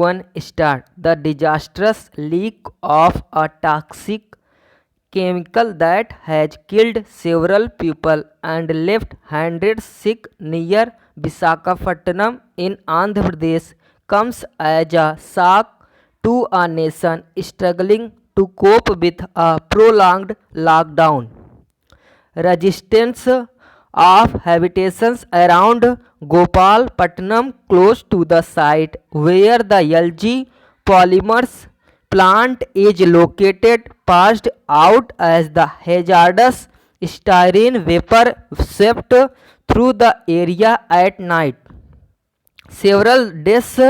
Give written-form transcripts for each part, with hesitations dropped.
1981 start the disastrous leak of a toxic chemical that has killed several people and left hundreds sick near Visakhapatnam in Andhra Pradesh comes as a shock to a nation struggling to cope with a prolonged lockdown. Resistance of habitations around Gopalpatnam close to the site where the LG Polymers plant is located passed out as the hazardous styrene vapor swept through the area at night. Several deaths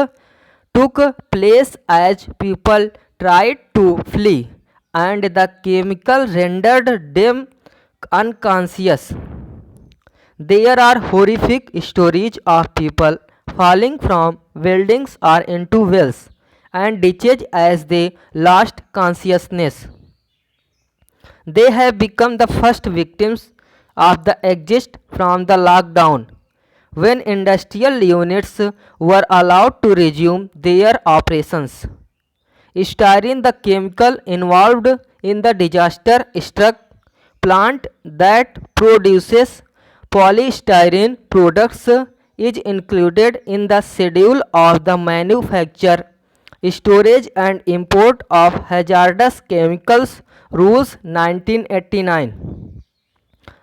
took place as people tried to flee, and the chemical rendered them unconscious. There are horrific stories of people falling from buildings or into wells and ditches as they lost consciousness. They have become the first victims of the exit from the lockdown when industrial units were allowed to resume their operations. Styrene, the chemical involved in the disaster struck plant that produces polystyrene products, is included in the schedule of the manufacture, storage and import of hazardous chemicals rules 1989.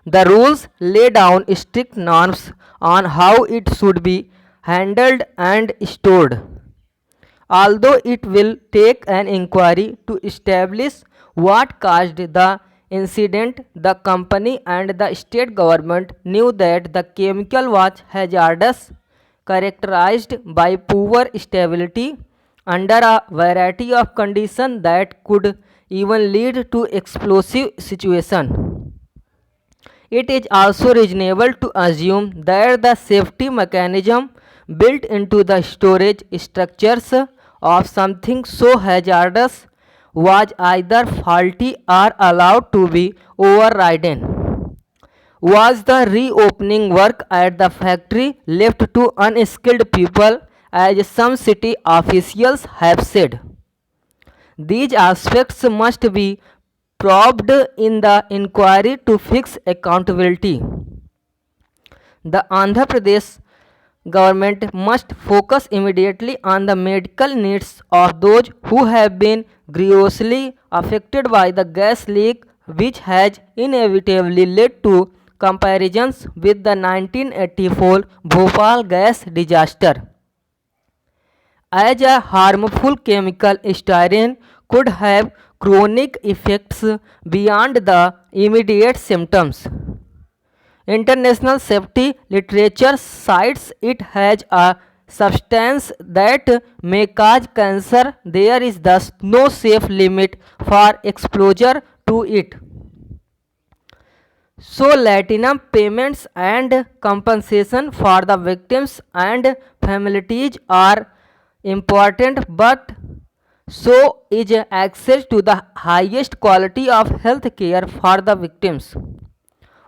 The rules lay down strict norms on how it should be handled and stored. Although it will take an inquiry to establish what caused the incident, the company and the state government knew that the chemical was hazardous, characterized by poor stability under a variety of conditions that could even lead to explosive situation. It is also reasonable to assume that the safety mechanism built into the storage structures of something so hazardous was either faulty or allowed to be overridden. Was the reopening work at the factory left to unskilled people, as some city officials have said? These aspects must be probed in the inquiry to fix accountability. The Andhra Pradesh government must focus immediately on the medical needs of those who have been grievously affected by the gas leak, which has inevitably led to comparisons with the 1984 Bhopal gas disaster. As a harmful chemical, styrene could have chronic effects beyond the immediate symptoms. International safety literature cites it as a substance that may cause cancer. There is thus no safe limit for exposure to it. So, platinum payments and compensation for the victims and families are important, but so is access to the highest quality of health care for the victims.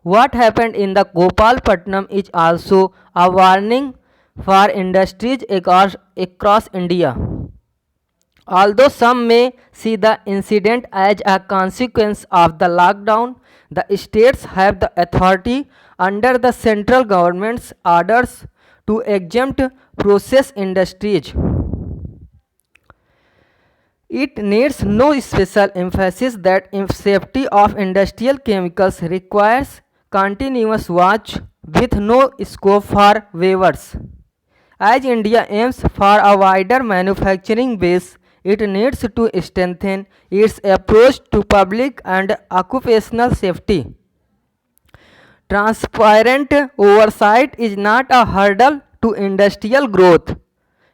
What happened in the Gopalpatnam is also a warning for industries across India. Although some may see the incident as a consequence of the lockdown, the states have the authority under the central government's orders to exempt process industries. It needs no special emphasis that safety of industrial chemicals requires continuous watch with no scope for waivers. As India aims for a wider manufacturing base, it needs to strengthen its approach to public and occupational safety. Transparent oversight is not a hurdle to industrial growth.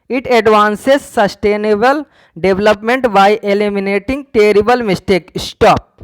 It advances sustainable development by eliminating terrible mistakes. Stop.